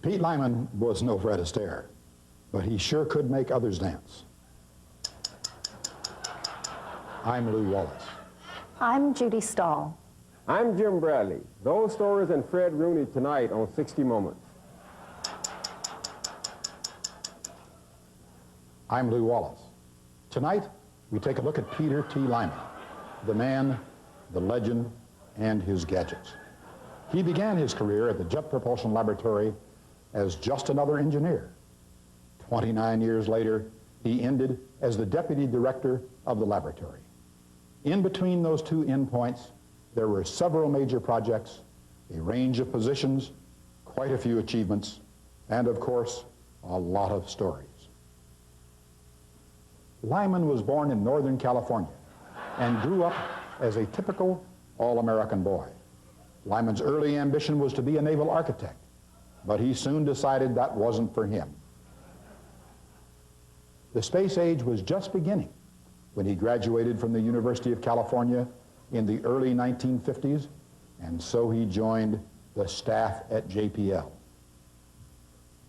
Pete Lyman was no Fred Astaire, but he sure could make others dance. I'm Lou Wallace. I'm Judy Stahl. I'm Jim Bradley. Those stories and Fred Rooney tonight on 60 Moments. I'm Lou Wallace. Tonight, we take a look at Peter T. Lyman, the man, the legend, and his gadgets. He began his career at the Jet Propulsion Laboratory as just another engineer. 29 years later, he ended as the deputy director of the laboratory. In between those two endpoints, there were several major projects, a range of positions, quite a few achievements, and of course, a lot of stories. Lyman was born in Northern California and grew up as a typical all-American boy. Lyman's early ambition was to be a naval architect, but he soon decided that wasn't for him. The space age was just beginning when he graduated from the University of California in the early 1950s, and so he joined the staff at JPL.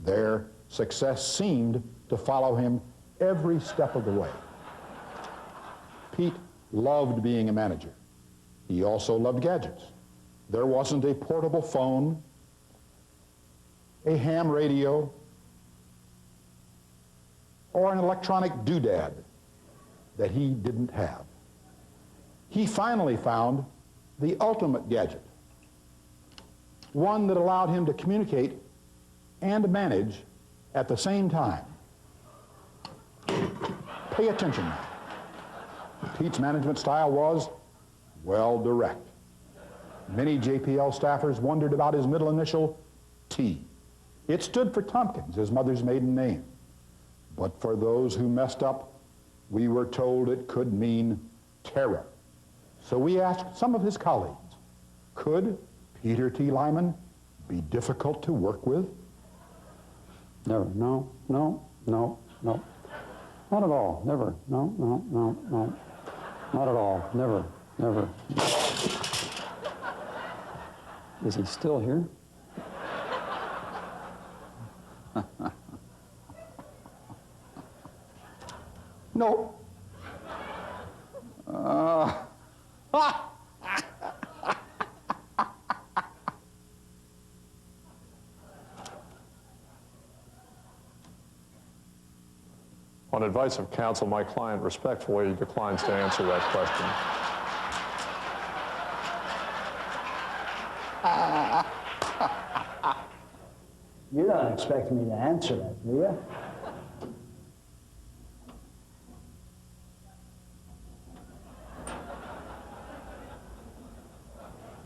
There, success seemed to follow him every step of the way. Pete loved being a manager. He also loved gadgets. There wasn't a portable phone, a ham radio, or an electronic doodad that he didn't have. He finally found the ultimate gadget, one that allowed him to communicate and manage at the same time. Pay attention now. Pete's management style was, well, direct. Many JPL staffers wondered about his middle initial, T. It stood for Tompkins, his mother's maiden name. But for those who messed up, we were told it could mean terror. So we asked some of his colleagues, could Peter T. Lyman be difficult to work with? Never. No, no, no, no. Not at all. Never. No, no, no, no. Not at all. Never, never. Is he still here? No. On advice of counsel, my client respectfully declines to answer that question. You don't expect me to answer that, do you?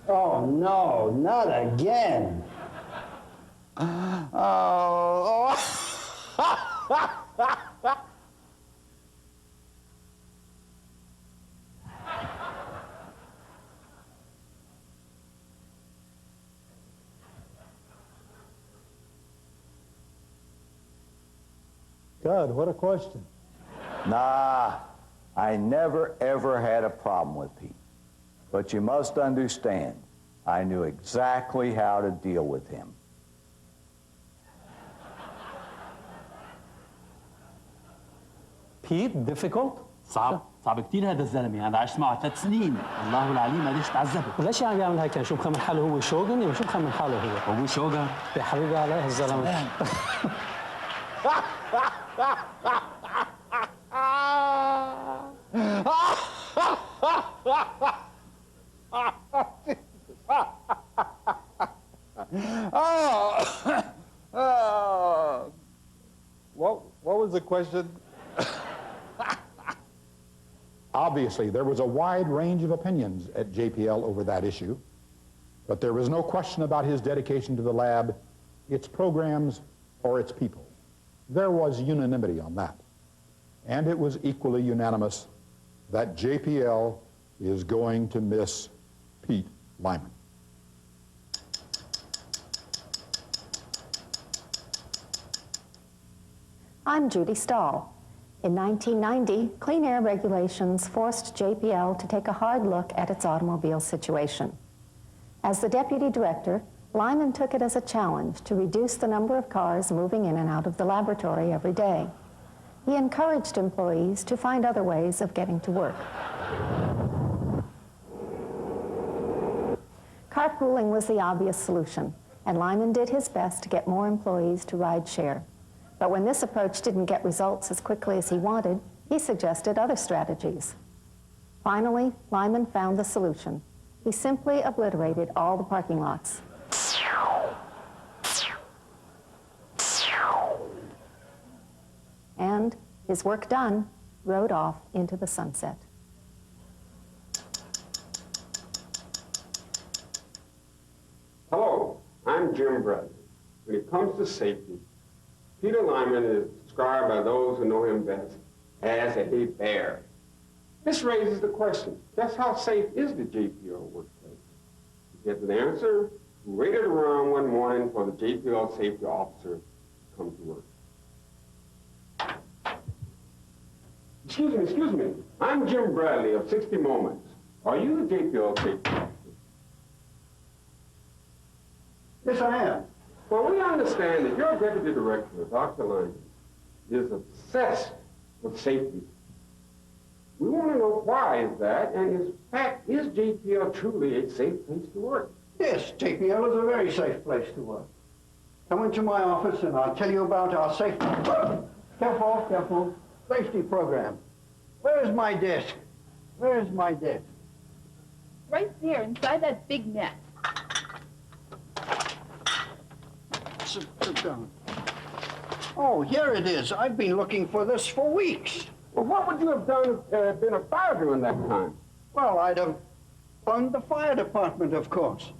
Oh, no, not again. Oh. God, what a question. Nah, I never, ever had a problem with Pete. But you must understand, I knew exactly how to deal with him. بيت difficult؟ صعب كتير هذا الزلمه، يعني عشت معه 3 سنين، الله العليم قديش تعذبت. وليش عم يعمل هيك؟ شو مخمن حاله هو شوغن؟ يعني شو مخمن حاله هو؟ هو شوغن؟ يا حبيبي عليه الزلمه. What was the question? Obviously, there was a wide range of opinions at JPL over that issue, but there was no question about his dedication to the lab, its programs, or its people. There was unanimity on that. And it was equally unanimous that JPL is going to miss Pete Lyman. I'm Judy Stahl. In 1990, clean air regulations forced JPL to take a hard look at its automobile situation. As the deputy director, Lyman took it as a challenge to reduce the number of cars moving in and out of the laboratory every day. He encouraged employees to find other ways of getting to work. Carpooling was the obvious solution, and Lyman did his best to get more employees to ride share. But when this approach didn't get results as quickly as he wanted, he suggested other strategies. Finally, Lyman found the solution. He simply obliterated all the parking lots. And, his work done, rode off into the sunset. Hello, I'm Jim Bradley. When it comes to safety, Peter Lyman is described by those who know him best as a bear. This raises the question, just how safe is the JPL workplace? To get an answer, we waited around one morning for the JPL safety officer to come to work. Excuse me. I'm Jim Bradley of 60 Moments. Are you the JPL safety officer? Yes, I am. Well, we understand that your deputy director, Dr. Lyman, is obsessed with safety. We want to know why is that, and in fact, is JPL truly a safe place to work? Yes, JPL is a very safe place to work. Come into my office and I'll tell you about our safety. Careful, careful. Safety program. Where is my desk? Where is my desk? Right there, inside that big net. Sit down. Oh, here it is. I've been looking for this for weeks. Well, what would you have done if been a fire during that time? Well, I'd have phoned the fire department, of course.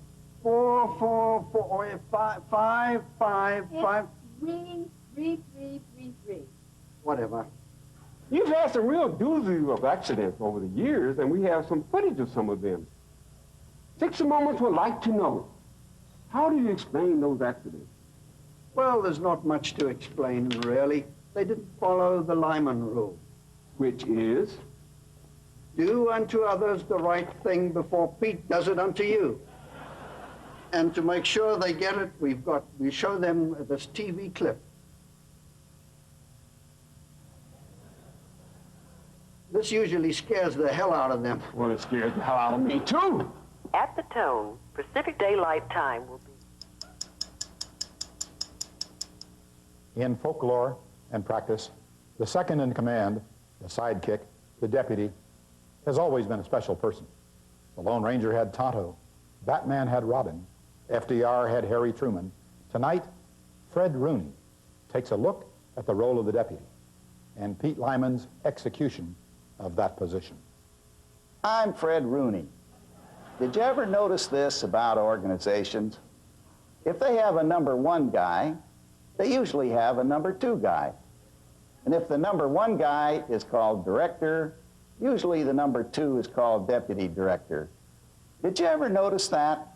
555. Ringing 3333. Whatever. You've had some real doozies of accidents over the years, and we have some footage of some of them. 60 Moments would like to know, how do you explain those accidents? Well, there's not much to explain, really. They didn't follow the Lyman rule. Which is? Do unto others the right thing before Pete does it unto you. And to make sure they get it, we show them this TV clip. This usually scares the hell out of them. Well, it scares the hell out of me, too. At the tone, Pacific Daylight Time will be. In folklore and practice, the second in command, the sidekick, the deputy, has always been a special person. The Lone Ranger had Tonto, Batman had Robin, FDR had Harry Truman. Tonight, Fred Rooney takes a look at the role of the deputy and Pete Lyman's execution of that position. I'm Fred Rooney. Did you ever notice this about organizations? If they have a number one guy, they usually have a number two guy. And if the number one guy is called director, usually the number two is called deputy director. Did you ever notice that?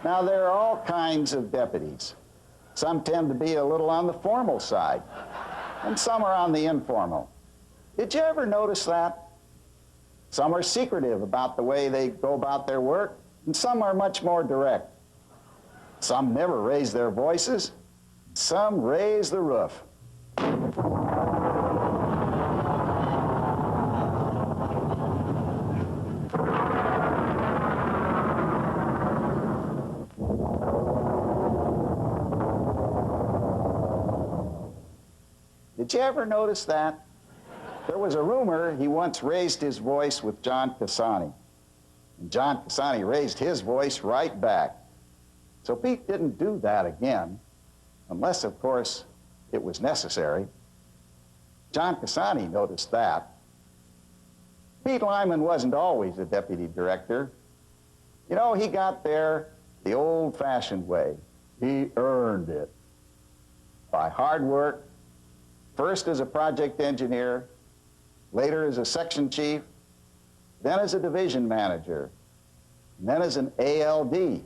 Now, there are all kinds of deputies. Some tend to be a little on the formal side, and some are on the informal. Did you ever notice that? Some are secretive about the way they go about their work, and some are much more direct. Some never raise their voices, some raise the roof. Did you ever notice that? There was a rumor he once raised his voice with John Cassani. And John Cassani raised his voice right back. So Pete didn't do that again, unless, of course, it was necessary. John Cassani noticed that. Pete Lyman wasn't always a deputy director. You know, he got there the old-fashioned way. He earned it by hard work, first as a project engineer, later as a section chief, then as a division manager, and then as an ALD.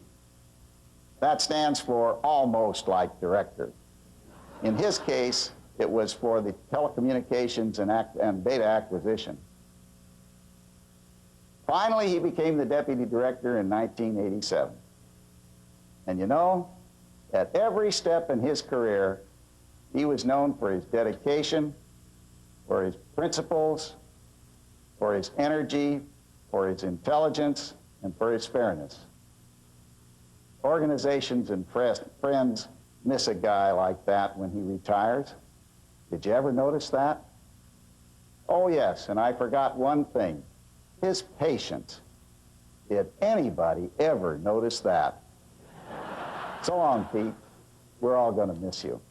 That stands for almost like director. In his case, it was for the telecommunications and data acquisition. Finally, he became the deputy director in 1987. And you know, at every step in his career, he was known for his dedication, for his principles, for his energy, for his intelligence, and for his fairness. Organizations and friends miss a guy like that when he retires. Did you ever notice that? Oh, yes, and I forgot one thing, his patience. Did anybody ever notice that? So long, Pete. We're all going to miss you.